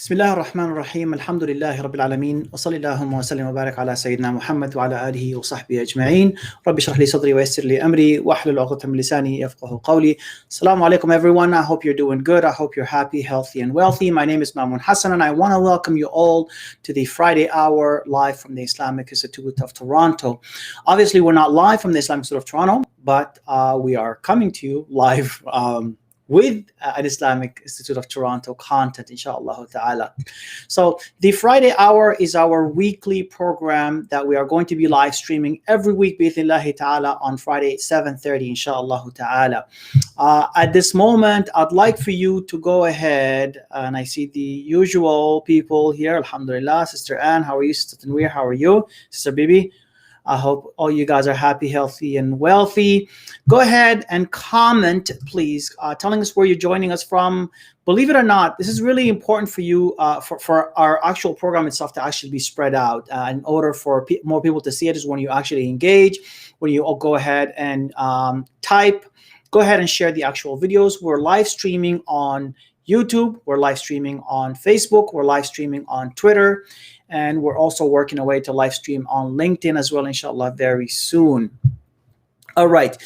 بسم الله الرحمن الرحيم الحمد لله رب العالمين وصلى اللهم وسلم وبارك على سيدنا محمد وعلى آله وصحبه أجمعين رب اشرح لي صدري ويسر لي أمري واحلل عقدة من لساني يفقهوا قولي. Assalamu alaikum everyone. I hope you're doing good. I hope you're happy, healthy and wealthy. My name is Mamoun Hassan and I want to welcome you all to the Friday Hour live from the Islamic Institute of Toronto. Obviously we're not live from the Islamic Institute of Toronto, but we are coming to you live with an Islamic Institute of Toronto content, inshallah ta'ala. So the Friday Hour is our weekly program that we are going to be live streaming every week, bi'ithnillahi ta'ala, on Friday at 7:30, inshallah ta'ala. At this moment, I'd like for you to go ahead, and I see the usual people here, alhamdulillah. Sister Anne, how are you? Sister Tanweer, how are you? Sister Bibi, I hope all you guys are happy, healthy, and wealthy. Go ahead and comment, please, telling us where you're joining us from. Believe it or not, this is really important for you, for our actual program itself to actually be spread out. In order for more people to see it is when you actually engage, when you all go ahead and type. Go ahead and share the actual videos. We're live streaming on YouTube. We're live streaming on Facebook. We're live streaming on Twitter. And we're also working a way to live stream on LinkedIn as well, inshallah, very soon. All right,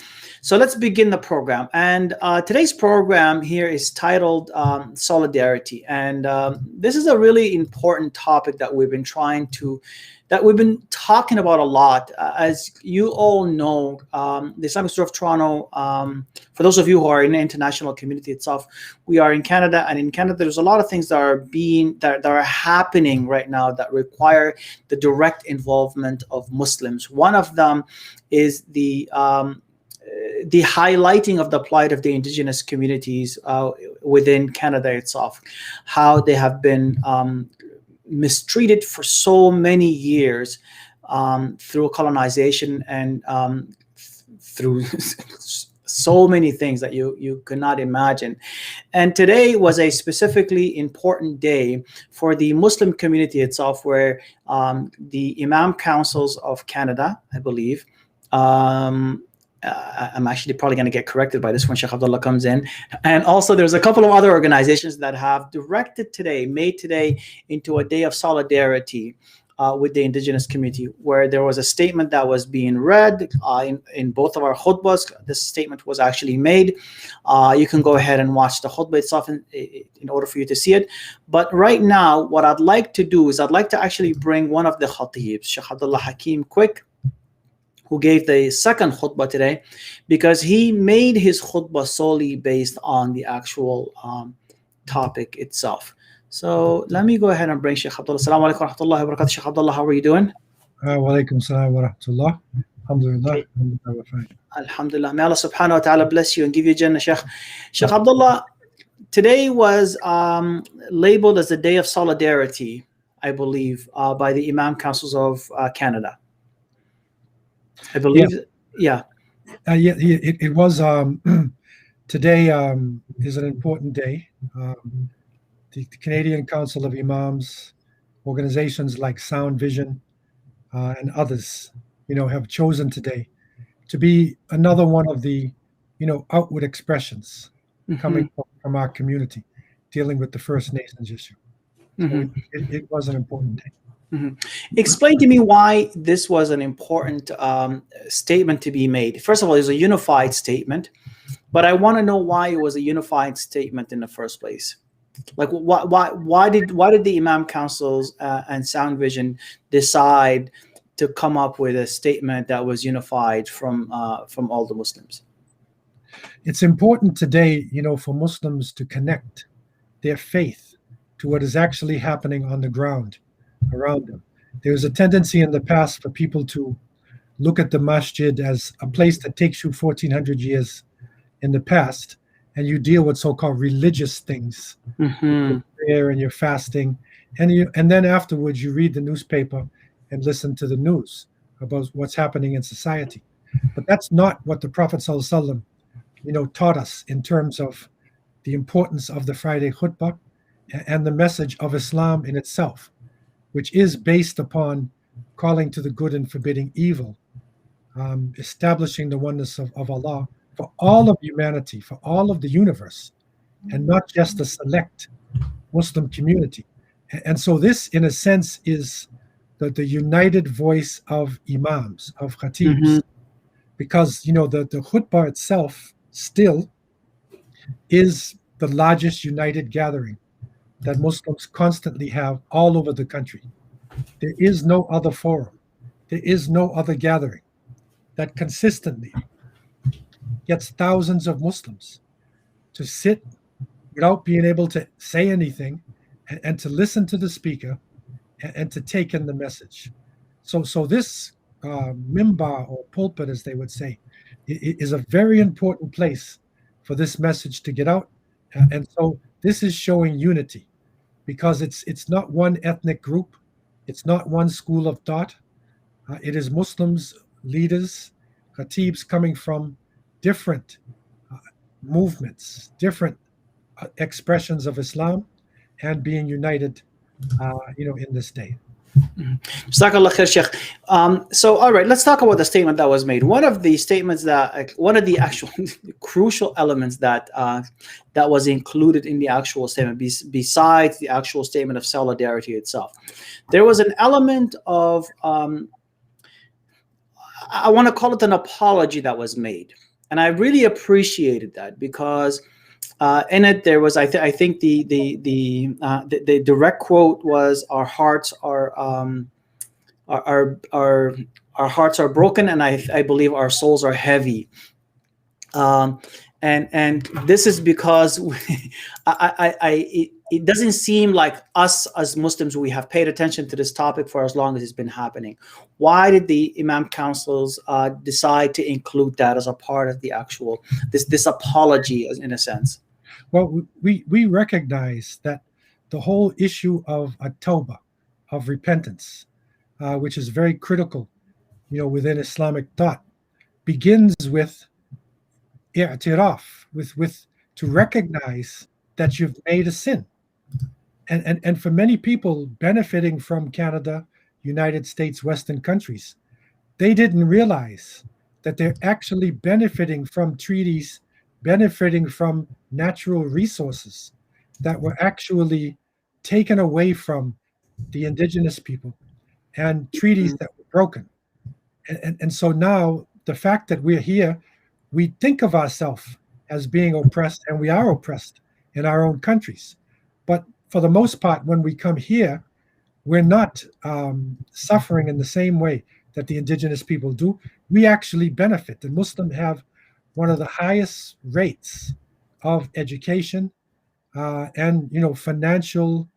so let's begin the program. And today's program here is titled Solidarity. And this is a really important topic that we've been talking about a lot. As you all know, the Islamic Institute of Toronto, for those of you who are in the international community itself, we are in Canada, and in Canada there's a lot of things that are happening right now that require the direct involvement of Muslims. One of them is the highlighting of the plight of the indigenous communities within Canada itself, how they have been mistreated for so many years through colonization and through so many things that you could not imagine. And today was a specifically important day for the Muslim community itself, where the Imam Councils of Canada, I believe, I'm actually probably going to get corrected by this when Sheikh Abdullah comes in. And also there's a couple of other organizations that have made today into a day of solidarity with the indigenous community, where there was a statement that was being read in both of our khutbahs. This statement was actually made. You can go ahead and watch the khutbah itself in order for you to see it. But right now, what I'd like to do is I'd like to actually bring one of the khatibs, Sheikh Abdullah Hakim, who gave the second khutbah today, because he made his khutbah solely based on the actual topic itself. So let me go ahead and bring Sheikh Abdullah. Assalamu alaikum wa rahmatullahi wa barakatuh. Sheikh Abdullah, how are you doing? Wa alaikum salam wa rahmatullah. Alhamdulillah. Alhamdulillah. May Allah subhanahu wa ta'ala bless you and give you Jannah, Sheikh. Sheikh Abdullah, today was labeled as the Day of Solidarity, I believe, by the Imam Councils of Canada. I believe, yeah. It was, today is an important day. The Canadian Council of Imams, organizations like Sound Vision and others, have chosen today to be another one of the, outward expressions coming from our community, dealing with the First Nations issue. So it was an important day. Explain to me why this was an important statement to be made. First of all, it's a unified statement, but I want to know why it was a unified statement in the first place. Like, why did the Imam Councils and Sound Vision decide to come up with a statement that was unified from all the Muslims? It's important today, for Muslims to connect their faith to what is actually happening on the ground around them. There's a tendency in the past for people to look at the masjid as a place that takes you 1400 years in the past, and you deal with so-called religious things, your prayer and your fasting, and then afterwards you read the newspaper and listen to the news about what's happening in society. But that's not what the Prophet ﷺ, taught us in terms of the importance of the Friday khutbah and the message of Islam in itself, which is based upon calling to the good and forbidding evil, establishing the oneness of Allah for all of humanity, for all of the universe, and not just a select Muslim community, And so this, in a sense, is the united voice of imams, of khatibs, because the khutbah itself still is the largest united gathering that Muslims constantly have all over the country. There is no other forum, there is no other gathering that consistently gets thousands of Muslims to sit without being able to say anything, and to listen to the speaker, and to take in the message. So this mimbar, or pulpit, as they would say, is a very important place for this message to get out. And so this is showing unity, because it's not one ethnic group, it's not one school of thought. It is Muslims, leaders, khatibs coming from different movements, different expressions of Islam, and being united, in this day. Jazakallah khair, Sheikh. So, all right, let's talk about the statement that was made. One of the statements one of the actual crucial elements that was included in the actual statement, besides the actual statement of solidarity itself, there was an element of, I want to call it an apology that was made. And I really appreciated that, because in it there was, I think the direct quote was, "Our hearts are our hearts are broken, and I believe our souls are heavy." And this is because it doesn't seem like us as Muslims, we have paid attention to this topic for as long as it's been happening. Why did the Imam Councils decide to include that as a part of the actual this apology, in a sense? Well, we recognize that the whole issue of at-tawbah, of repentance, which is very critical, within Islamic thought, begins with i'tiraf, with to recognize that you've made a sin. And for many people benefiting from Canada, United States, Western countries, they didn't realize that they're actually benefiting from treaties, benefiting from natural resources that were actually taken away from the indigenous people, and treaties that were broken. And so now the fact that we're here, we think of ourselves as being oppressed, and we are oppressed in our own countries. But for the most part, when we come here, we're not suffering in the same way that the indigenous people do. We actually benefit. The Muslims have one of the highest rates of education and financial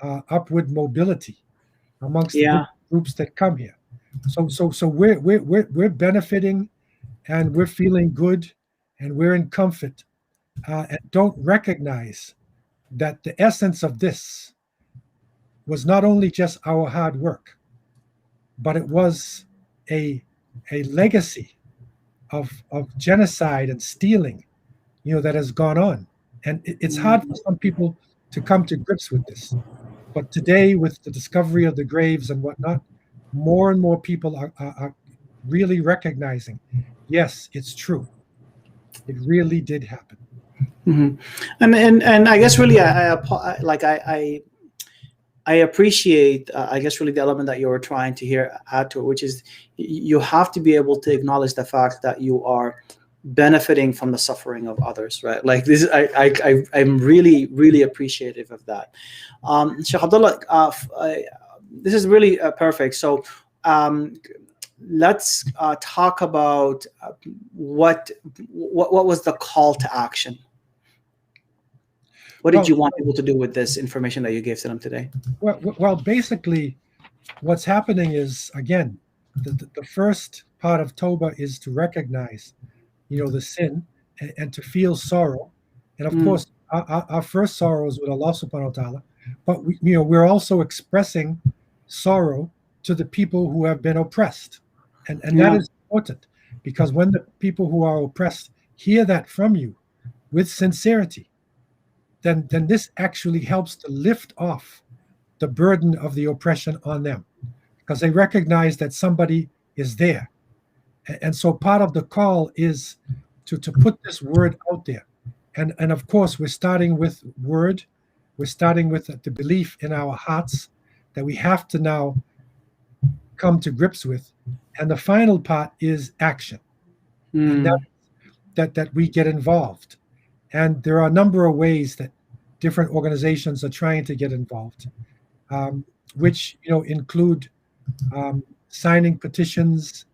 upward mobility amongst the groups that come here. So we're benefiting, and we're feeling good, and we're in comfort, and don't recognize that the essence of this was not only just our hard work, but it was a legacy of genocide and stealing, that has gone on. And it's hard for some people to come to grips with this. But today, with the discovery of the graves and whatnot, more and more people are really recognizing, yes, it's true. It really did happen. And I guess really I appreciate I guess really the element that you were trying to add to it, which is you have to be able to acknowledge the fact that you are benefiting from the suffering of others, right? Like this, I'm really appreciative of that. Sheikh Abdullah, this is really perfect. So let's talk about what was the call to action. What did you want people to do with this information that you gave to them today? Well, basically, what's happening is, again, the first part of Tawbah is to recognize, the sin, and to feel sorrow. And of course, our first sorrow is with Allah subhanahu wa ta'ala. But we're also expressing sorrow to the people who have been oppressed. And that is important, because when the people who are oppressed hear that from you with sincerity, then this actually helps to lift off the burden of the oppression on them, because they recognize that somebody is there. And so part of the call is to put this word out there. And of course, we're starting with word, We're starting with the belief in our hearts that we have to now come to grips with. And the final part is action. And that we get involved. And there are a number of ways that different organizations are trying to get involved, which include signing petitions,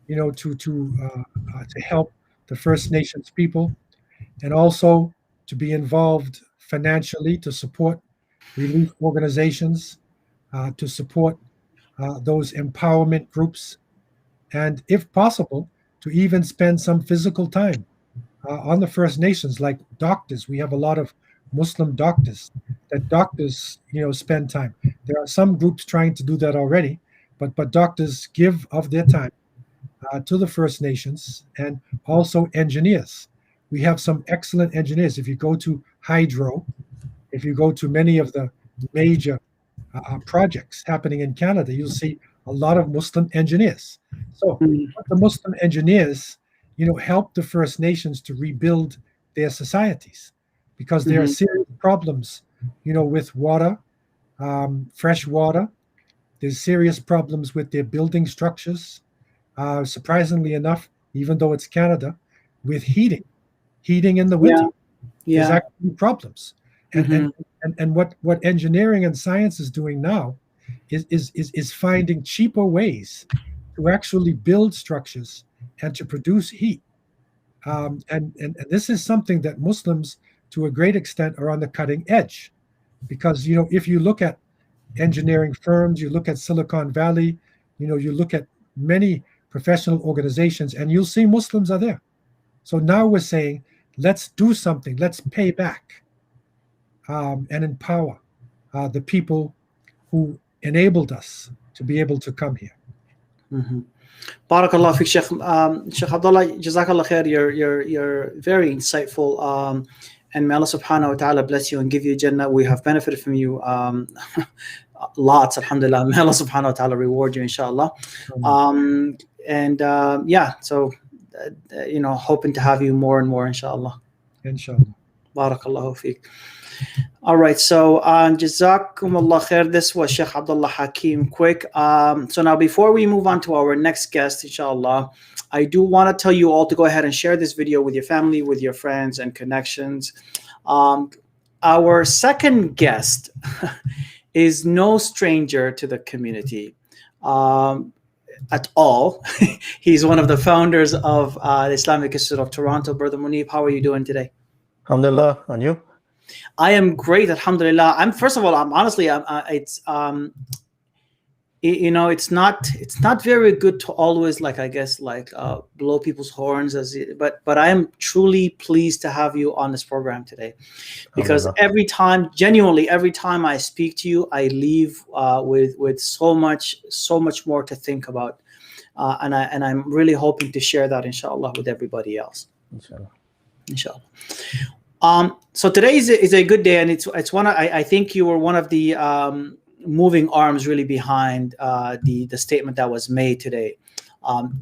to help the First Nations people, and also to be involved financially to support relief organizations, to support those empowerment groups, and if possible, to even spend some physical time on the First Nations, like doctors. We have a lot of Muslim doctors that spend time. There are some groups trying to do that already, but doctors give of their time to the First Nations, and also engineers. We have some excellent engineers. If you go to hydro, if you go to many of the major projects happening in Canada, you'll see a lot of Muslim engineers. So the Muslim engineers, help the First Nations to rebuild their societies, because there are serious problems, with water, fresh water. There's serious problems with their building structures. Surprisingly enough, even though it's Canada, with heating in the winter, there's actually problems. And what engineering and science is doing now is finding cheaper ways to actually build structures and to produce heat. And this is something that Muslims, to a great extent, are on the cutting edge, because if you look at engineering firms, you look at Silicon Valley, you look at many professional organizations, and you'll see Muslims are there. So now we're saying, let's do something, let's pay back and empower the people who enabled us to be able to come here. Barakallah fiqh, Sheikh Abdullah, Jazakallah khair. You're very insightful, and may Allah subhanahu wa ta'ala bless you and give you Jannah. We have benefited from you lots, alhamdulillah. May Allah subhanahu wa ta'ala reward you, inshallah. So hoping to have you more and more, inshallah. Inshallah. Barakallahu fiqh. All right, so Jazakumullah khair. This was Sheikh Abdullah Hakim quick. So now, before we move on to our next guest, inshallah, I do want to tell you all to go ahead and share this video with your family, with your friends and connections. Our second guest is no stranger to the community at all. He's one of the founders of the Islamic Institute of Toronto. Brother Muneeb, how are you doing today? Alhamdulillah, and you? I am great, alhamdulillah. It's not very good to always blow people's horns, but I am truly pleased to have you on this program today, because every time I speak to you, I leave with so much more to think about, and I'm really hoping to share that, inshallah, with everybody else. Inshallah. So today is a good day, and it's one. I think you were one of the moving arms really behind the statement that was made today.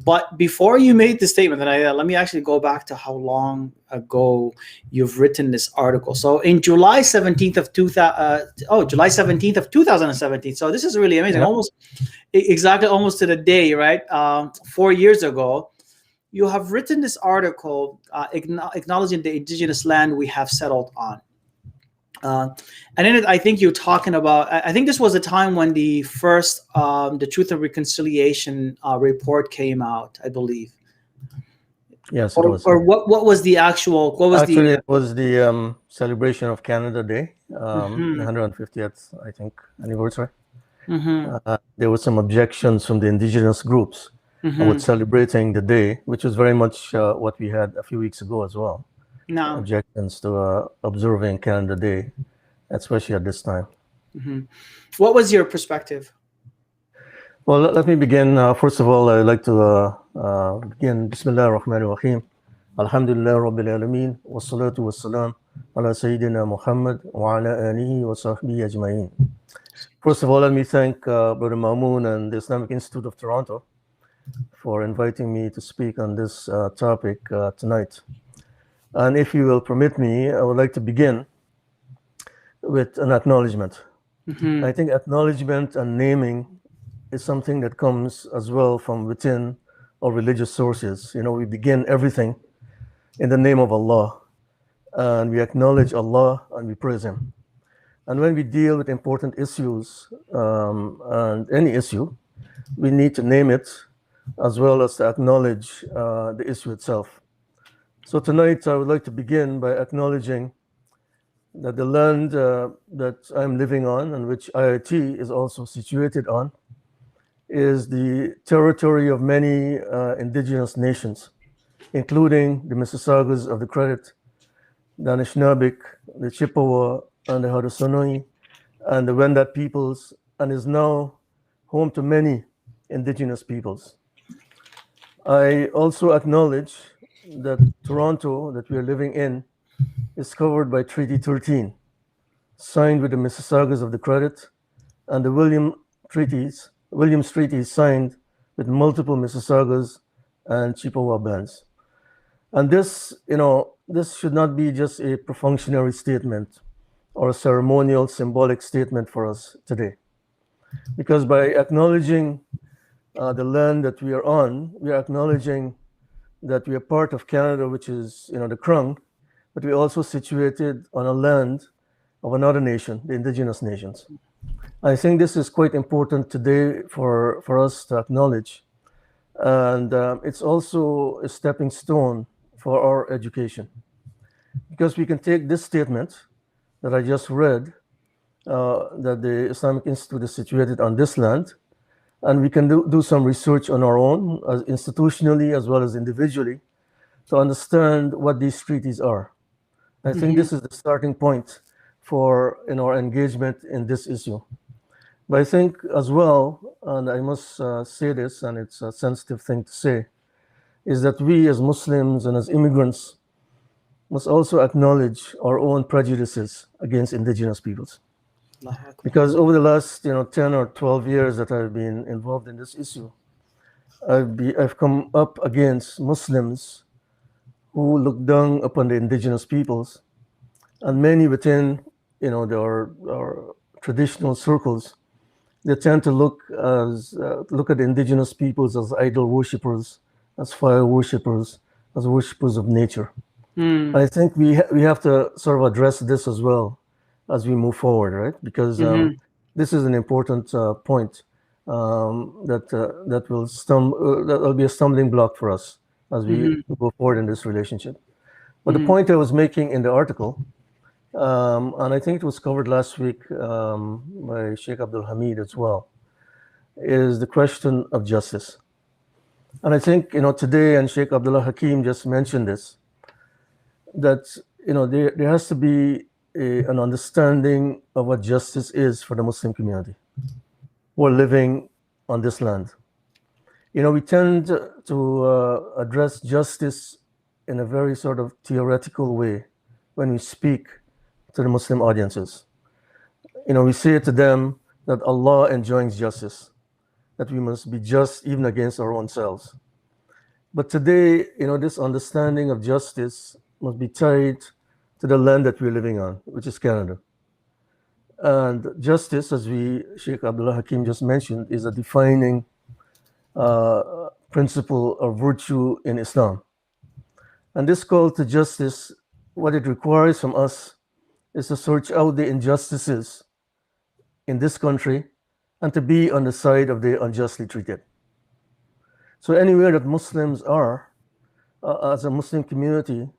But before you made the statement, let me actually go back to how long ago you've written this article. So in July 17th of 2017. So this is really amazing. Yeah. Almost to the day, right? 4 years ago. You have written this article acknowledging the indigenous land we have settled on. And in it, I think you're talking about, I think this was the time when the first, the Truth and Reconciliation report came out, I believe. Yes, it was. Or what was the actual, it was the celebration of Canada Day, the 150th, I think, anniversary. There were some objections from the indigenous groups with celebrating the day, which was very much what we had a few weeks ago as well. No. Objections to observing Canada Day, especially at this time. What was your perspective? Well, let me begin. First of all, I'd like to begin. Bismillah ar-Rahman ar-Rahim. Alhamdulillah Rabbil Alameen. Wassalatu wassalam ala Sayyidina Muhammad wa ala alihi wa sahbihi ajma'in. First of all, let me thank Brother Mamoun and the Islamic Institute of Toronto for inviting me to speak on this topic tonight. And if you will permit me, I would like to begin with an acknowledgement. Mhm. I think acknowledgement and naming is something that comes as well from within our religious sources. You know, we begin everything in the name of Allah, and we acknowledge Allah and we praise Him. And when we deal with important issues and any issue, we need to name it as well as to acknowledge the issue itself. So tonight I would like to begin by acknowledging that the land that I'm living on and which IIT is also situated on is the territory of many indigenous nations, including the Mississaugas of the Credit, the Anishinaabeg, the Chippewa, and the Haudenosaunee, and the Wendat peoples, and is now home to many indigenous peoples. I also acknowledge that Toronto, that we are living in, is covered by Treaty 13, signed with the Mississaugas of the Credit, and the Williams Treaties signed with multiple Mississaugas and Chippewa bands. And this, you know, this should not be just a perfunctory statement or a ceremonial, symbolic statement for us today. Because by acknowledging the land that we are on, we are acknowledging that we are part of Canada, which is, you know, the Crown, but we're also situated on a land of another nation, the Indigenous nations. I think this is quite important today for us to acknowledge. And it's also a stepping stone for our education. Because we can take this statement that I just read, that the Islamic Institute is situated on this land, and we can do some research on our own, as institutionally as well as individually, to understand what these treaties are. I think this is the starting point for our engagement in this issue. But I think as well, and I must say this, and it's a sensitive thing to say, is that we as Muslims and as immigrants must also acknowledge our own prejudices against indigenous peoples. Because over the last 10 or 12 years that I've been involved in this issue, I've come up against Muslims who look down upon the indigenous peoples, and many within our traditional circles, they tend to look at the indigenous peoples as idol worshippers, as fire worshippers, as worshippers of nature. I think we have to sort of address this as well as we move forward, right? Because this is an important point that will be a stumbling block for us as we go forward in this relationship. But the point I was making in the article, and I think it was covered last week by Sheikh Abdullah as well, is the question of justice. And I think today, and Sheikh Abdullah Hakim just mentioned this, that there has to be an understanding of what justice is for the Muslim community who are living on this land. We tend to address justice in a very sort of theoretical way when we speak to the Muslim audiences. We say to them that Allah enjoins justice, that we must be just even against our own selves. But today, this understanding of justice must be tied to the land that we're living on, which is Canada. And justice, as Sheikh Abdullah Hakim just mentioned, is a defining principle or virtue in Islam. And this call to justice, what it requires from us is to search out the injustices in this country and to be on the side of the unjustly treated. So anywhere that Muslims are, as a Muslim community,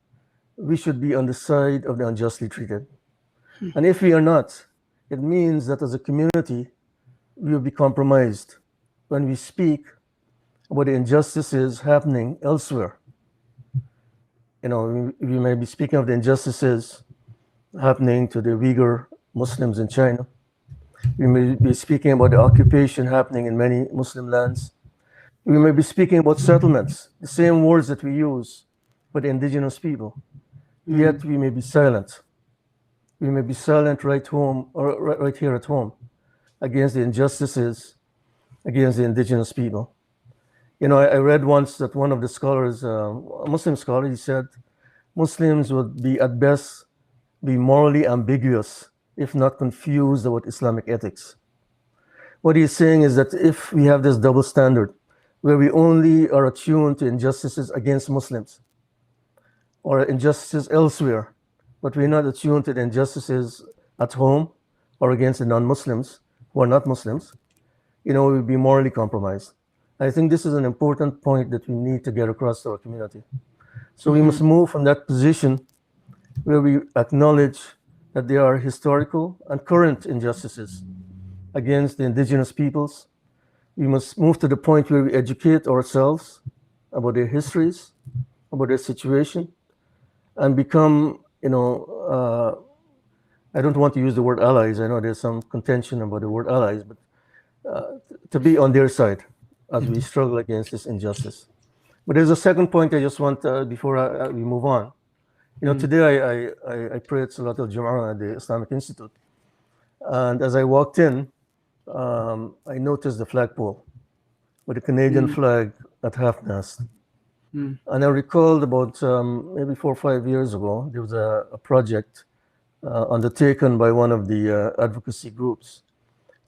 we should be on the side of the unjustly treated. And if we are not, it means that as a community, we will be compromised when we speak about the injustices happening elsewhere. We may be speaking of the injustices happening to the Uyghur Muslims in China. We may be speaking about the occupation happening in many Muslim lands. We may be speaking about settlements, the same words that we use for the indigenous people. Yet we may be silent. We may be silent right here at home against the injustices against the indigenous people. I read once that one of the scholars, a Muslim scholar, he said, Muslims would be at best be morally ambiguous if not confused about Islamic ethics. What he's saying is that if we have this double standard, where we only are attuned to injustices against Muslims or injustices elsewhere, but we're not attuned to the injustices at home or against the non-Muslims who are not Muslims, we'll be morally compromised. I think this is an important point that we need to get across to our community. So we must move from that position where we acknowledge that there are historical and current injustices against the indigenous peoples. We must move to the point where we educate ourselves about their histories, about their situation, and become, I don't want to use the word allies. I know there's some contention about the word allies, but to be on their side as we struggle against this injustice. But there's a second point I just want, before we move on. Today I prayed Salat al-Jum'ah at the Islamic Institute. And as I walked in, I noticed the flagpole with the Canadian flag at half-mast. And I recalled about maybe 4 or 5 years ago, there was a project undertaken by one of the advocacy groups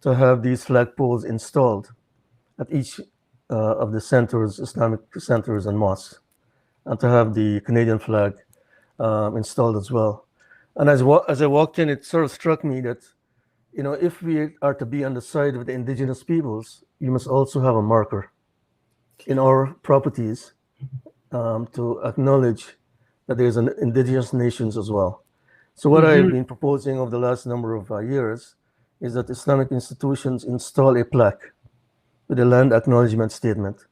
to have these flagpoles installed at each of the centers, Islamic centers and mosques, and to have the Canadian flag installed as well. And as I walked in, it sort of struck me that, if we are to be on the side of the indigenous peoples, you must also have a marker in our properties to acknowledge that there's an indigenous nations as well. So what I've been proposing over the last number of years is that Islamic institutions install a plaque with a land acknowledgement statement.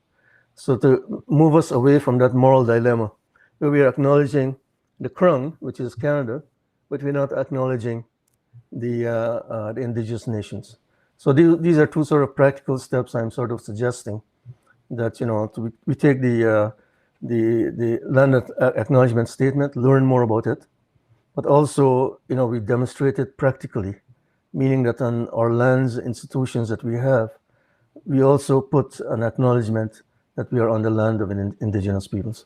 So to move us away from that moral dilemma where we are acknowledging the Crown, which is Canada, but we're not acknowledging the indigenous nations. So these are two sort of practical steps I'm sort of suggesting that, we take the land acknowledgement statement, learn more about it, but also, we demonstrate it practically, meaning that on our lands, institutions that we have, we also put an acknowledgement that we are on the land of indigenous peoples.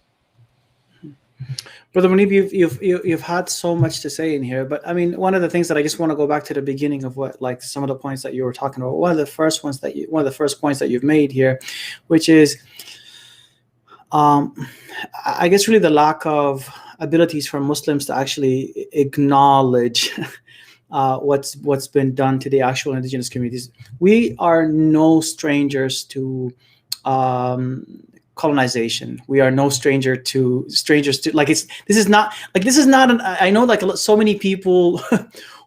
Brother Muneeb, you've had so much to say in here, but I mean, one of the things that I just want to go back to the beginning of what, like some of the points that you were talking about. One of the first points that you've made here, which is, I guess really the lack of abilities for Muslims to actually acknowledge what's been done to the actual indigenous communities. We are no strangers to colonization. We are no strangers to this is not I know like so many people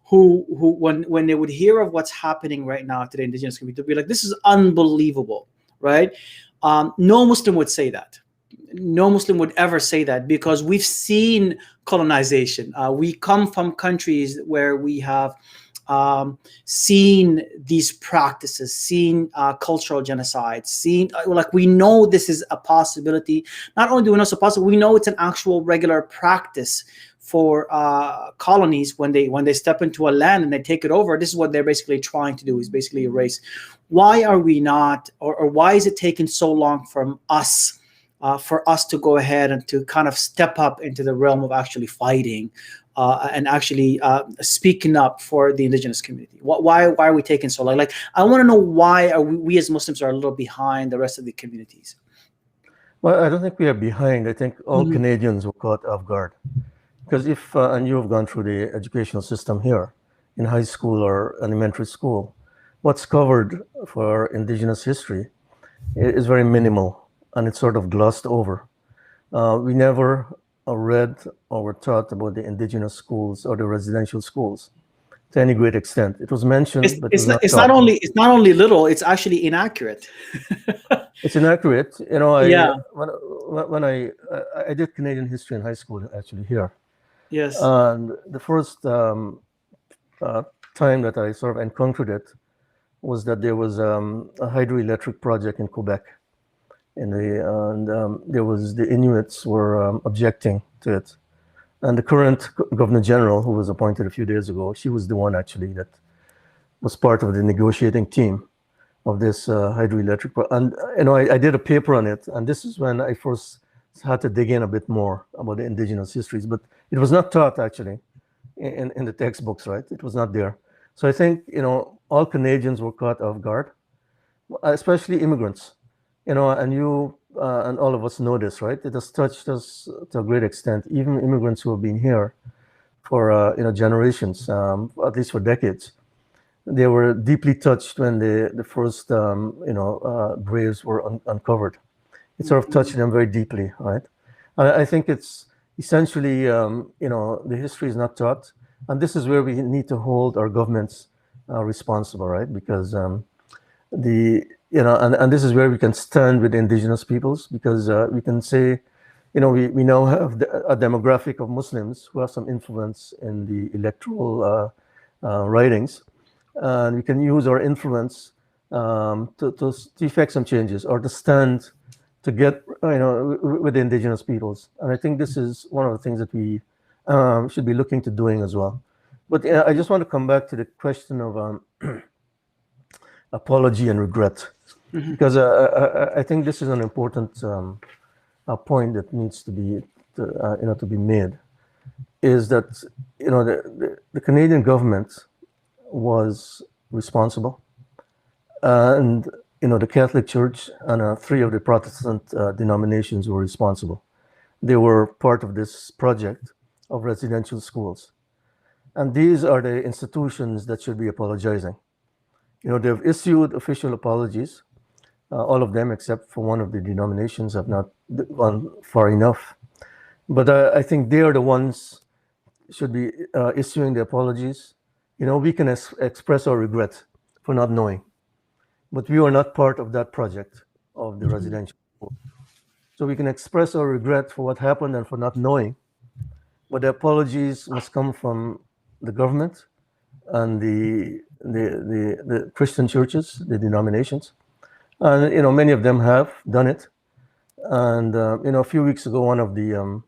who when they would hear of what's happening right now to the indigenous community, they'd be like, this is unbelievable, right? No Muslim would say that. No Muslim would ever say that, because we've seen colonization. We come from countries where we have seen these practices, seen cultural genocide, we know this is a possibility. Not only do we know it's a possibility, we know it's an actual regular practice for colonies when they step into a land and they take it over. This is what they're basically trying to do, is basically erase. Why are we not, or why is it taking so long for us to go ahead and to kind of step up into the realm of actually fighting and actually speaking up for the indigenous community? Why are we taking so long? Like, I want to know why we as Muslims are a little behind the rest of the communities. Well, I don't think we are behind. I think all Canadians were caught off guard. Because if, and you have gone through the educational system here, in high school or elementary school, what's covered for indigenous history is very minimal, and it's sort of glossed over. We never read or were taught about the indigenous schools or the residential schools to any great extent. It was mentioned, but it's not only little, it's actually inaccurate. It's inaccurate. When I did Canadian history in high school, actually here. Yes. And the first time that I sort of encountered it was that there was a hydroelectric project in Quebec. There was the Inuits were objecting to it, and the current Governor General, who was appointed a few days ago, she was the one actually that was part of the negotiating team of this hydroelectric. And I did a paper on it, and this is when I first had to dig in a bit more about the indigenous histories. But it was not taught actually in the textbooks, right? It was not there. So I think, all Canadians were caught off guard, especially immigrants, and you and all of us know this, right? It has touched us to a great extent. Even immigrants who have been here for generations, at least for decades, they were deeply touched when the first graves were uncovered. It sort of touched them very deeply, right? I think it's essentially, the history is not taught, and this is where we need to hold our governments responsible, right? Because and this is where we can stand with indigenous peoples, because we can say, we now have a demographic of Muslims who have some influence in the electoral writings, and we can use our influence to effect some changes or to stand to get with the indigenous peoples. And I think this is one of the things that we should be looking to doing as well. But I just want to come back to the question of apology and regret, because I think this is an important point that needs to be made, is that the Canadian government was responsible, and the Catholic Church and 3 of the Protestant denominations were responsible. They were part of this project of residential schools, and these are the institutions that should be apologizing. They've issued official apologies. All of them, except for one of the denominations, have not gone far enough. But I think they are the ones should be issuing the apologies. We can express our regret for not knowing, but we are not part of that project of the residential school. So we can express our regret for what happened and for not knowing, but the apologies must come from the government and the Christian churches, the denominations. And many of them have done it. And a few weeks ago, one of the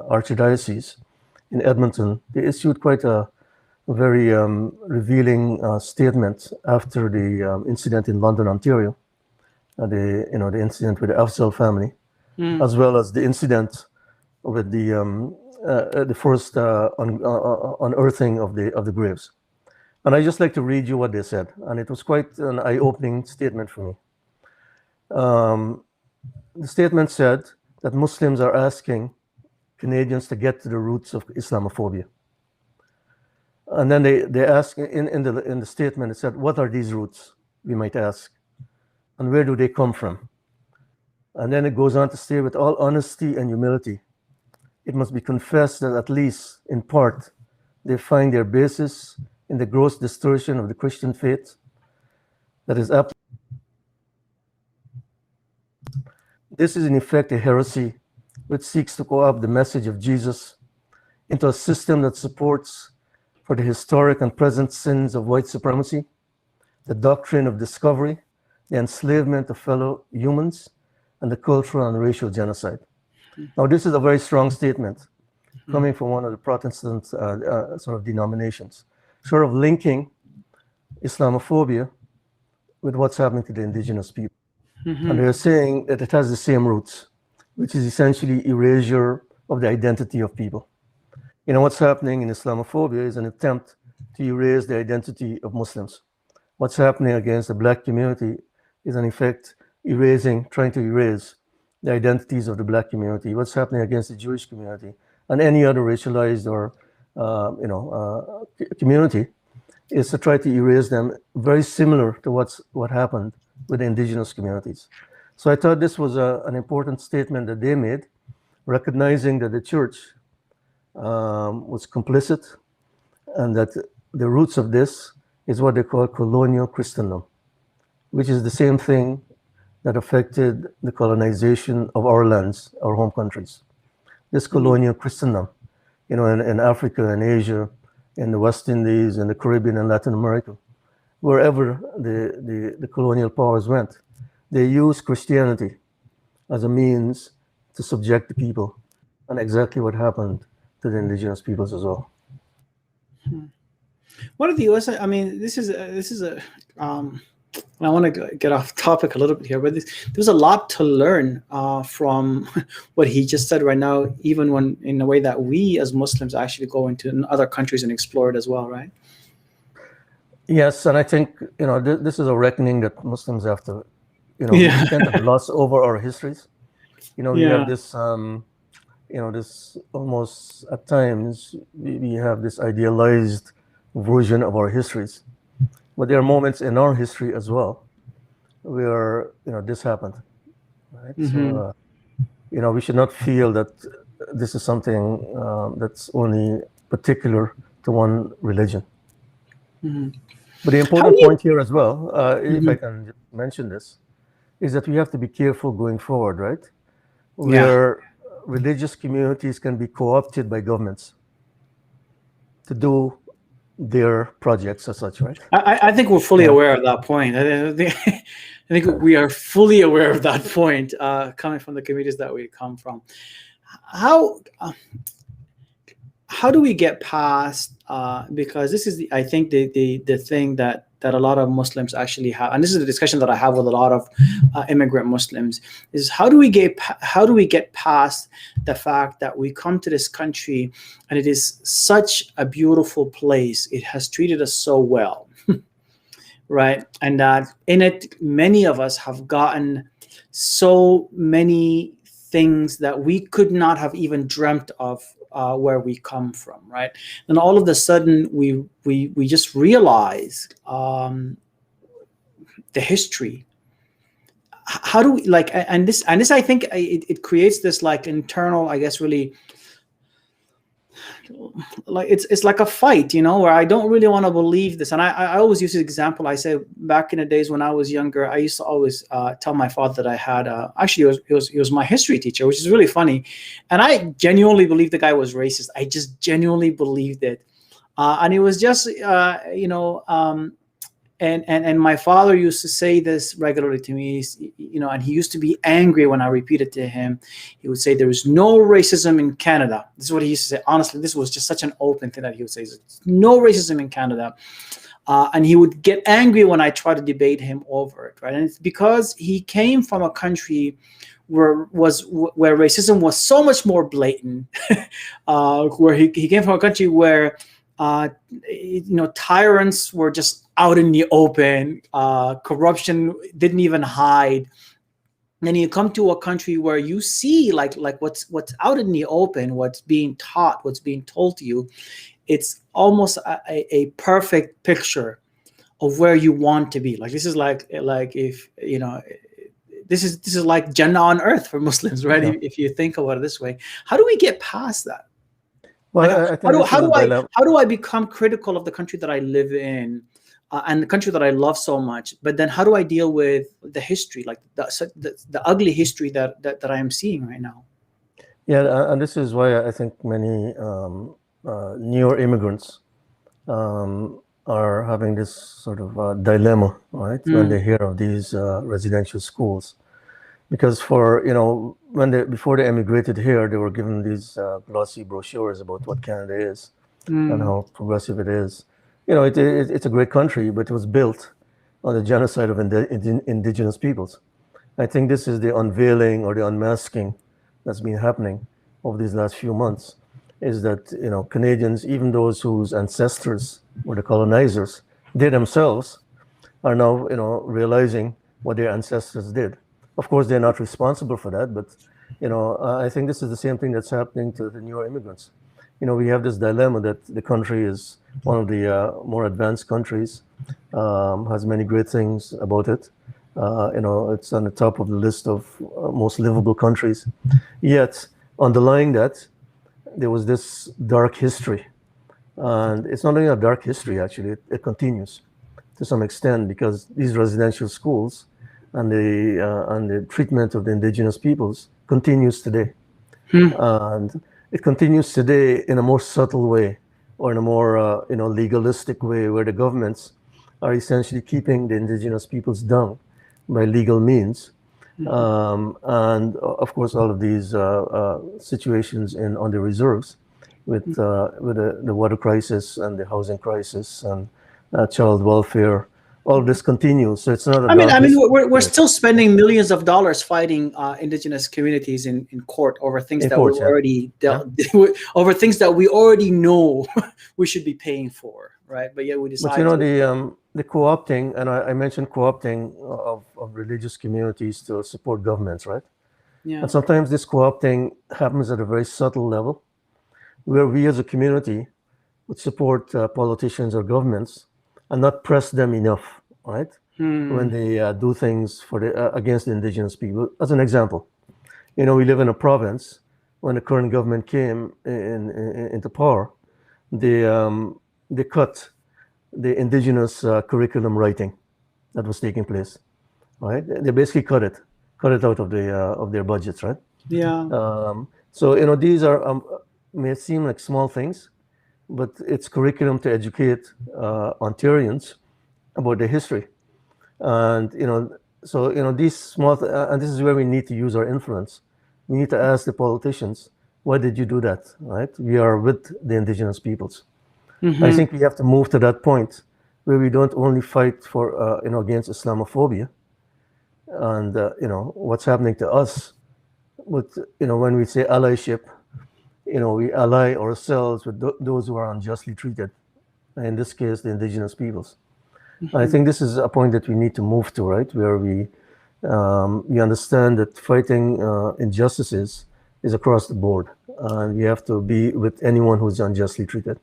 archdioceses in Edmonton, they issued quite a very revealing statement after the incident in London, Ontario, the incident with the Afzal family, as well as the incident with the first unearthing of the graves. And I just like to read you what they said, and it was quite an eye-opening statement for me. The statement said that Muslims are asking Canadians to get to the roots of Islamophobia. And then they ask in the statement, it said, what are these roots, we might ask, and where do they come from? And then it goes on to say, with all honesty and humility, it must be confessed that at least in part, they find their basis in the gross distortion of the Christian faith that is up. This is in effect a heresy which seeks to co-opt the message of Jesus into a system that supports for the historic and present sins of white supremacy, the doctrine of discovery, the enslavement of fellow humans, and the cultural and racial genocide. Now, this is a very strong statement coming from one of the Protestant sort of denominations, sort of linking Islamophobia with what's happening to the indigenous people. And they're saying that it has the same roots, which is essentially erasure of the identity of people. What's happening in Islamophobia is an attempt to erase the identity of Muslims. What's happening against the Black community is, in effect, trying to erase the identities of the Black community. What's happening against the Jewish community and any other racialized or community is to try to erase them, very similar to what happened with the indigenous communities. So I thought this was an important statement that they made, recognizing that the church was complicit, and that the roots of this is what they call colonial Christendom, which is the same thing that affected the colonization of our lands, our home countries. This colonial Christendom, in Africa and Asia, in the West Indies, in the Caribbean and Latin America, wherever the colonial powers went, they used Christianity as a means to subject the people, and exactly what happened to the indigenous peoples as well. What are the U.S.? I mean, this is a I want to get off topic a little bit here, but there's a lot to learn from what he just said right now, even when in a way that we as Muslims actually go into other countries and explore it as well, right? Yes, and I think this is a reckoning that Muslims have to, we tend to gloss over our histories. We have this, this almost at times we have this idealized version of our histories, but there are moments in our history as well where this happened, right? So we should not feel that this is something that's only particular to one religion. But the important point here as well, if I can just mention this, is that we have to be careful going forward, right? Where religious communities can be co-opted by governments to do their projects as such, right? I think we're fully aware of that point. I think we are fully aware of that point, coming from the communities that we come from. How do we get past? Because this is, I think, the thing that a lot of Muslims actually have, and this is the discussion that I have with a lot of immigrant Muslims, is how do we get past the fact that we come to this country and it is such a beautiful place. It has treated us so well, right? And that in it, many of us have gotten so many things that we could not have even dreamt of where we come from, right? And all of a sudden, we just realize the history. How do we and this I think it creates this internal, I guess, really it's like a fight, where I don't really want to believe this. And I always use this example. I say back in the days when I was younger, I used to always tell my father that I had actually he was my history teacher, which is really funny. And I genuinely believed the guy was racist. I just genuinely believed it. And it was just, and my father used to say this regularly to me, and he used to be angry when I repeated to him. He would say, "There is no racism in Canada." This is what he used to say. Honestly, this was just such an open thing that he would say. No racism in Canada. And he would get angry when I tried to debate him over it, right? And it's because he came from a country where racism was so much more blatant, where he came from a country where tyrants were just out in the open, corruption didn't even hide. And then you come to a country where you see like what's out in the open, what's being taught, what's being told to you. It's almost a perfect picture of where you want to be. Like this is like if this is like Jannah on earth for Muslims, right? Yeah. If you think about it this way, how do we get past that? Well, how do I become critical of the country that I live in, and the country that I love so much? But then how do I deal with the history, like the ugly history that I am seeing right now? Yeah, and this is why I think many newer immigrants are having this sort of dilemma, right? When they hear of these residential schools. Because before they emigrated here, they were given these glossy brochures about what Canada is and how progressive it is. It's a great country, but it was built on the genocide of indigenous peoples. I think this is the unveiling or the unmasking that's been happening over these last few months, is that Canadians, even those whose ancestors were the colonizers, they themselves are now realizing what their ancestors did. Of course, they're not responsible for that, but I think this is the same thing that's happening to the newer immigrants. We have this dilemma that the country is one of the more advanced countries, has many great things about it. It's on the top of the list of most livable countries. Yet, underlying that, there was this dark history. And it's not only a dark history, actually, it continues to some extent, because these residential schools and the treatment of the indigenous peoples continues today. And it continues today in a more subtle way, or in a more legalistic way, where the governments are essentially keeping the indigenous peoples down by legal means. And of course, all of these situations on the reserves with the water crisis and the housing crisis and child welfare all of this continues. So it's not a I mean, dark we're still spending millions of dollars fighting indigenous communities in court over things in that courts, we've yeah. already dealt over things that we already know we should be paying for, right? But yet we But decide you know, to. the co-opting, and I mentioned co-opting of religious communities to support governments, right? Yeah. And sometimes this co-opting happens at a very subtle level, where we as a community would support politicians or governments and not press them enough, right? When they do things for against the indigenous people. As an example, you know, we live in a province. When the current government came into power, they cut the indigenous curriculum writing that was taking place, right? They basically cut it out of their budgets, right? Yeah. So you know, these are may seem like small things, but it's curriculum to educate Ontarians about their history, and you know, so you know, these small and this is where we need to use our influence. We need to ask the politicians, why did you do that, right? We are with the indigenous peoples. I think we have to move to that point where we don't only fight for you know, against Islamophobia and you know, what's happening to us, but you know, when we say allyship, you know, we ally ourselves with those who are unjustly treated, in this case the indigenous peoples. I think this is a point that we need to move to, right, where we understand that fighting injustices is across the board, and we have to be with anyone who's unjustly treated.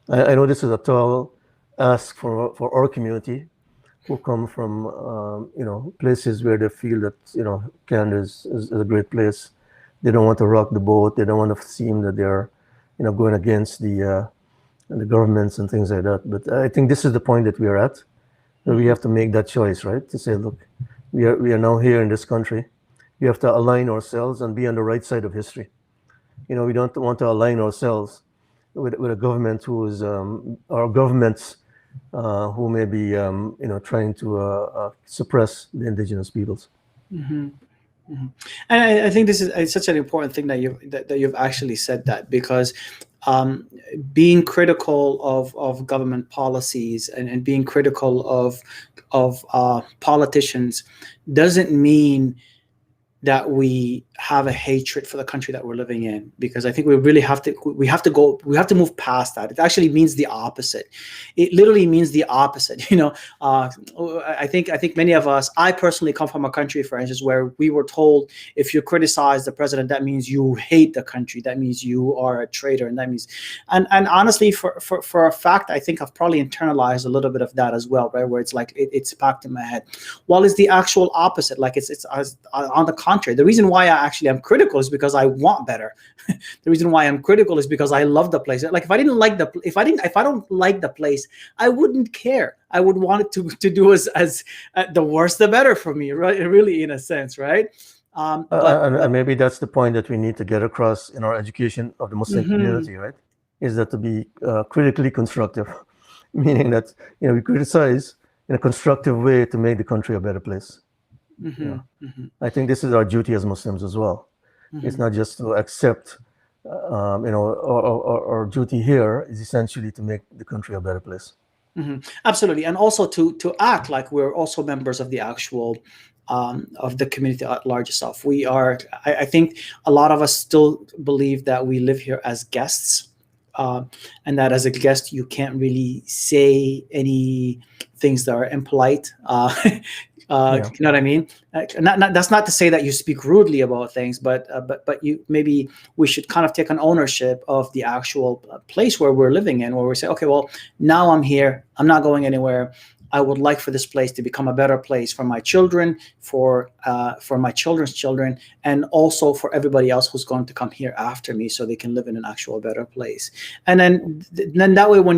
I know this is a tall ask for our community, who come from you know, places where they feel that, you know, Canada is a great place. They don't want to rock the boat. They don't want to seem that they're, you know, going against the governments and things like that. But I think this is the point that we are at, where we have to make that choice, right? To say, look, we are now here in this country. We have to align ourselves and be on the right side of history. You know, we don't want to align ourselves with a government who is or governments who may be you know, trying to suppress the indigenous peoples. And I think this is such an important thing that you've actually said that, because being critical of government policies and being critical of politicians doesn't mean that we have a hatred for the country that we're living in, because I think we really have to move past that. It actually means the opposite. It literally means the opposite. You know, I think many of us, I personally come from a country, for instance, where we were told, if you criticize the president, that means you hate the country. That means you are a traitor. And that means, and honestly, for a fact, I think I've probably internalized a little bit of that as well, right? Where it's like, it's packed in my head. While it's the actual opposite, like it's on the contrary. The reason why I actually am critical is because I want better. The reason why I'm critical is because I love the place. Like if I don't like the place, I wouldn't care. I would want it to do as the worse the better for me, right? Really, in a sense, right? And maybe that's the point that we need to get across in our education of the Muslim community, right? Is that to be critically constructive, meaning that, you know, we criticize in a constructive way to make the country a better place. Yeah. I think this is our duty as Muslims as well. It's not just to accept, you know, our duty here is essentially to make the country a better place. Absolutely, and also to act like we're also members of the actual of the community at large itself. We are. I think a lot of us still believe that we live here as guests, and that as a guest you can't really say any things that are impolite. You know what I mean? That's not to say that you speak rudely about things, but you, maybe we should kind of take an ownership of the actual place where we're living in, where we say, okay, well, now I'm here. I'm not going anywhere. I would like for this place to become a better place for my children, for my children's children, and also for everybody else who's going to come here after me, so they can live in an actual better place. And then that way, when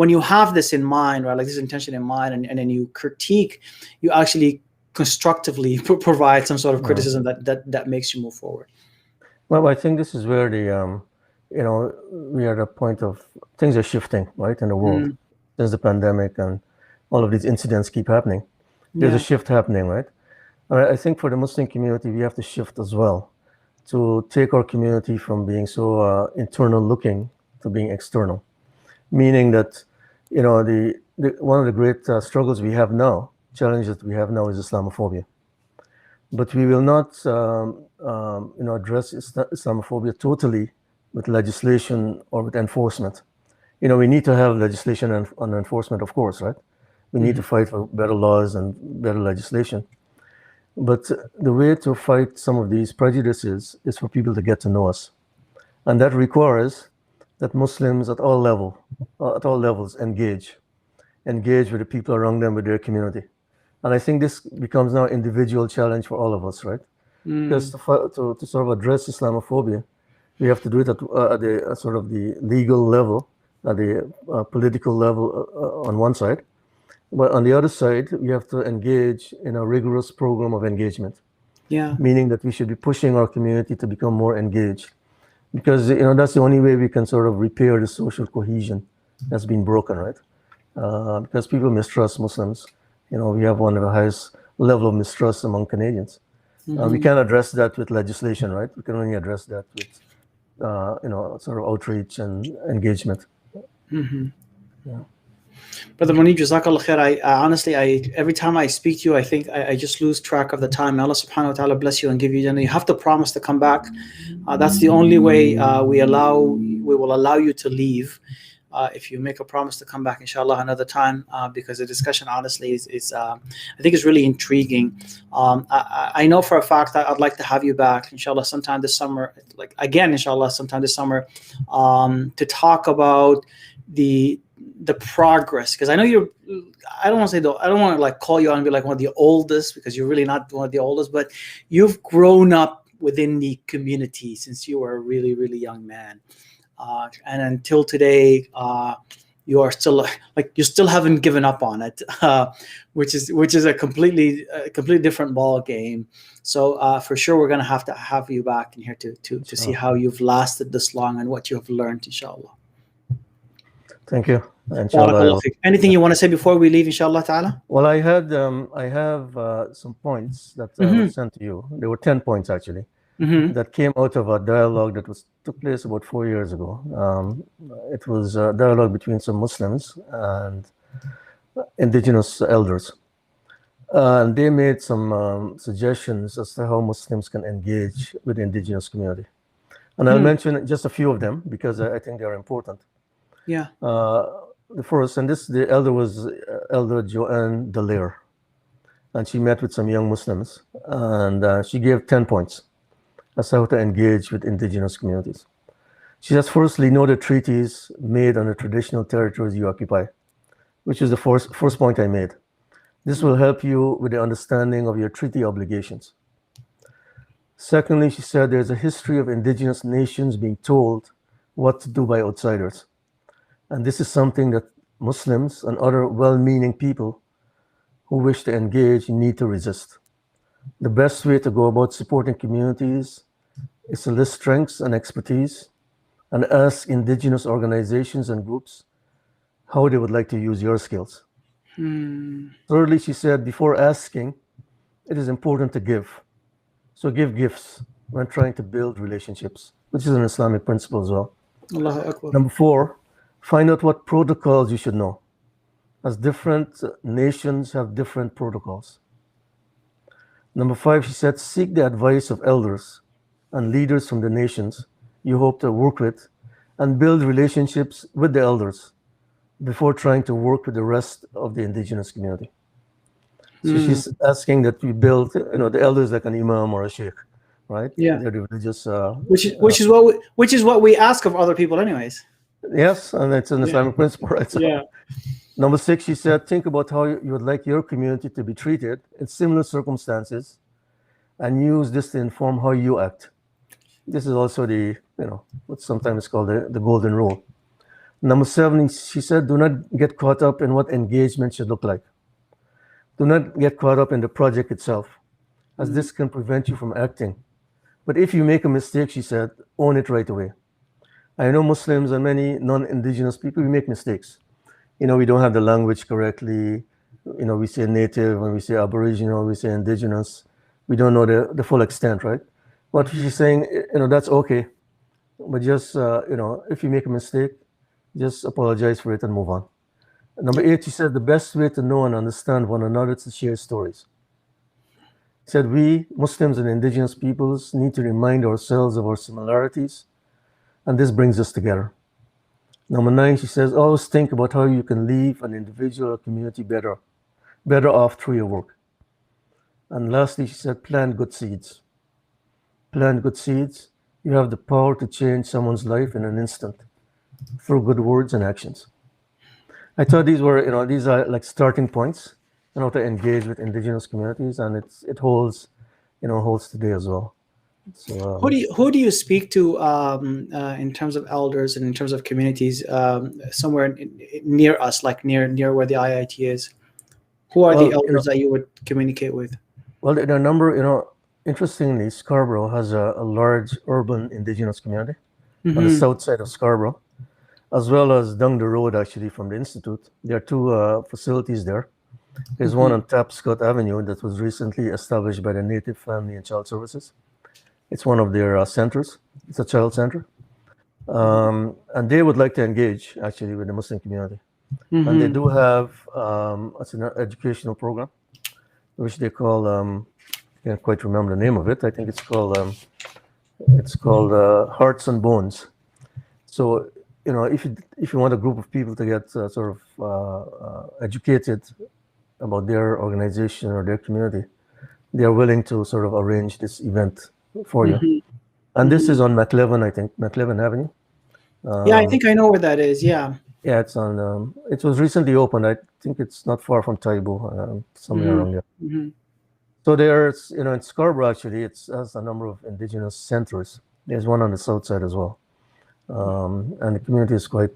you have this in mind, right, like this intention in mind, and then you critique, you actually constructively provide some sort of criticism that makes you move forward. Well, I think this is where the you know, we are at a point of things are shifting, right, in the world. Since the pandemic and all of these incidents keep happening, there's a shift happening, right? I think for the Muslim community, we have to shift as well to take our community from being so internal looking to being external, meaning that, you know, one of the great struggles we have now, challenges we have now, is Islamophobia. But we will not, address Islamophobia totally with legislation or with enforcement. We need to have legislation and enforcement, of course, right? We need to fight for better laws and better legislation. But the way to fight some of these prejudices is for people to get to know us. And that requires that Muslims at all levels engage with the people around them, with their community. And I think this becomes now an individual challenge for all of us, right? Because to sort of address Islamophobia, we have to do it at the sort of the legal level, at the political level on one side. But on the other side, we have to engage in a rigorous program of engagement. Yeah. Meaning that we should be pushing our community to become more engaged. Because that's the only way we can sort of repair the social cohesion that's been broken, right? Because people mistrust Muslims. We have one of the highest level of mistrust among Canadians. We can't address that with legislation, right? We can only address that with, sort of outreach and engagement. Yeah. Brother Muneeb, Jazakallah khair. I honestly, every time I speak to you, I think I just lose track of the time. May Allah subhanahu wa ta'ala bless you and give you Jannah. You have to promise to come back. That's the only way we will allow you to leave. If you make a promise to come back, inshallah, another time, because the discussion, honestly, is I think is really intriguing. I know for a fact that I'd like to have you back, inshallah, sometime this summer, sometime this summer, to talk about the progress, because I know I don't want to like call you out and be like one of the oldest, because you're really not one of the oldest, but you've grown up within the community since you were a really, really young man. And until today, you are still you still haven't given up on it, which is a completely different ball game. So for sure, we're going to have you back in here to see how you've lasted this long and what you have learned, inshallah. Thank you. Inshallah. Anything you want to say before we leave, inshallah ta'ala? Well, I have some points that I was sent to you. There were 10 points actually. That came out of a dialogue that took place about 4 years ago. It was a dialogue between some Muslims and indigenous elders. And they made some suggestions as to how Muslims can engage with the indigenous community. And I'll mention just a few of them because I think they're important. Yeah. The first, and the elder was Elder Joanne Dallaire. And she met with some young Muslims and she gave 10 points as how to engage with indigenous communities. She says, firstly, know the treaties made on the traditional territories you occupy, which is the first point I made. This will help you with the understanding of your treaty obligations. Secondly, she said there's a history of indigenous nations being told what to do by outsiders. And this is something that Muslims and other well-meaning people who wish to engage need to resist. The best way to go about supporting communities is to list strengths and expertise and ask indigenous organizations and groups how they would like to use your skills. Thirdly, she said, before asking, it is important to give. So give gifts when trying to build relationships, which is an Islamic principle as well. Allahu Akbar. Number 4, find out what protocols you should know, as different nations have different protocols. Number 5, she said, seek the advice of elders and leaders from the nations you hope to work with and build relationships with the elders before trying to work with the rest of the indigenous community. So she's asking that we build, the elders like an imam or a sheikh, right? Yeah. They're the religious. Which is what we ask of other people, anyways. Yes, and it's an Islamic principle, right? So, yeah. Number 6, she said, think about how you would like your community to be treated in similar circumstances and use this to inform how you act. This is also the, what's sometimes called the golden rule. Number 7, she said, do not get caught up in what engagement should look like. Do not get caught up in the project itself, as this can prevent you from acting. But if you make a mistake, she said, own it right away. I know Muslims and many non-indigenous people, we make mistakes. We don't have the language correctly. We say native, and we say aboriginal, we say indigenous. We don't know the full extent, right? But she's saying, that's okay. But just, if you make a mistake, just apologize for it and move on. Number 8, he said the best way to know and understand one another is to share stories. He said we, Muslims and indigenous peoples, need to remind ourselves of our similarities, and this brings us together. Number 9, she says, always think about how you can leave an individual or community better off through your work. And lastly, she said, plant good seeds. Plant good seeds. You have the power to change someone's life in an instant through good words and actions. I thought these are like starting points, to engage with indigenous communities, and it holds today as well. So, who do you speak to in terms of elders and in terms of communities somewhere near us, like near where the IIT is? Who are the elders that you would communicate with? Well, there are a number. Interestingly, Scarborough has a large urban indigenous community on the south side of Scarborough, as well as down the road, actually, from the Institute. There are 2 facilities there. There's one on Tapscott Avenue that was recently established by the Native Family and Child Services. It's one of their centers. It's a child center. And they would like to engage, actually, with the Muslim community. And they do have it's an educational program, which they call, I can't quite remember the name of it. I think it's called Hearts and Bones. So, if you want a group of people to get educated about their organization or their community, they are willing to sort of arrange this event for you. And this is on McLevin, I think, McLevin Avenue. Yeah, I think I know where that is. Yeah. Yeah, it's on. It was recently opened. I think it's not far from Taibo, somewhere around there. So there's, in Scarborough, actually, it has a number of indigenous centers. There's one on the south side as well. And the community is quite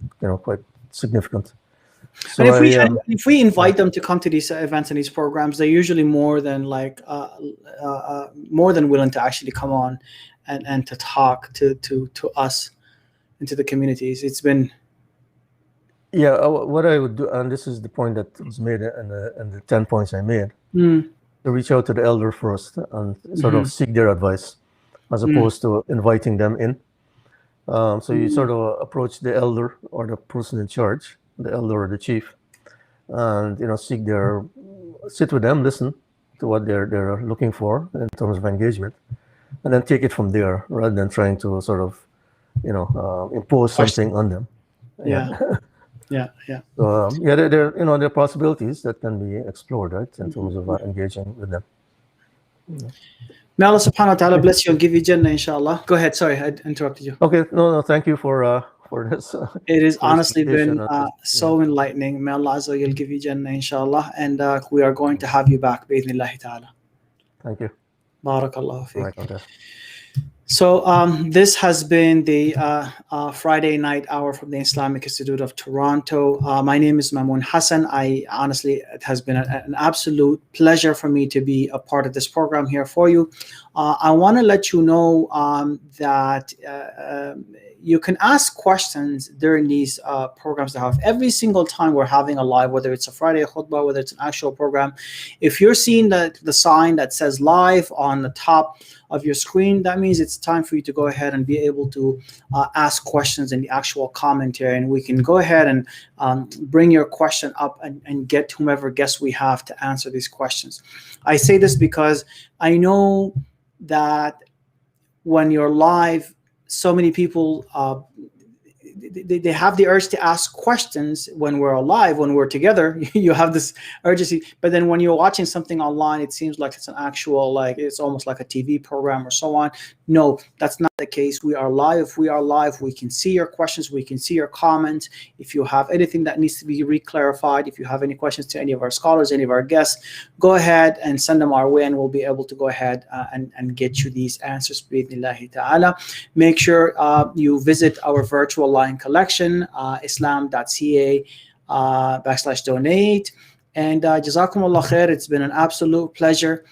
significant. So and if we invite them to come to these events and these programs, they're usually more than willing to actually come on and to talk to us and to the communities. It's been. Yeah, what I would do, and this is the point that was made in the 10 points I made, to reach out to the elder first and sort of seek their advice, as opposed to inviting them in. So you sort of approach the elder or the person in charge, the elder or the chief, and sit with them, listen to what they're looking for in terms of engagement, and then take it from there, rather than trying to sort of impose something on them. Yeah. Yeah. So there are possibilities that can be explored, right, in terms of engaging with them. May Allah subhanahu wa ta'ala bless you and give you Jannah, inshallah. Go ahead. Sorry, I interrupted you. Okay. No, thank you for this. It has honestly been so enlightening. May Allah Azza wa Jal give you Jannah, inshallah. And we are going to have you back, bi'idhnillahi ta'ala. Thank you. Barakallahu feek. Right, okay. So this has been the Friday night hour from the Islamic Institute of Toronto. My name is Mamoun Hassan. It has been an absolute pleasure for me to be a part of this program here for you. I want to let you know that you can ask questions during these programs that have every single time we're having a live, whether it's a Friday khutbah, whether it's an actual program. If you're seeing the sign that says live on the top of your screen, that means it's time for you to go ahead and be able to ask questions in the actual commentary, and we can go ahead and bring your question up and get whomever guest we have to answer these questions. I say this because I know that when you're live, so many people they have the urge to ask questions when we're alive, when we're together. You have this urgency, but then when you're watching something online, it seems like it's an actual, it's almost like a TV program or so on. No, that's not the case. We are live. We are live. We can see your questions. We can see your comments. If you have anything that needs to be reclarified, if you have any questions to any of our scholars, any of our guests, go ahead and send them our way, and we'll be able to go ahead and get you these answers, bi'idhnillahi ta'ala. Make sure you visit our virtual line collection, islam.ca/donate. And jazakumullah khair. It's been an absolute pleasure.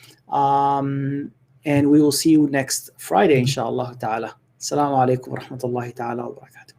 And we will see you next Friday, inshallah ta'ala. Assalamu alaikum wa rahmatullahi ta'ala wa barakatuh.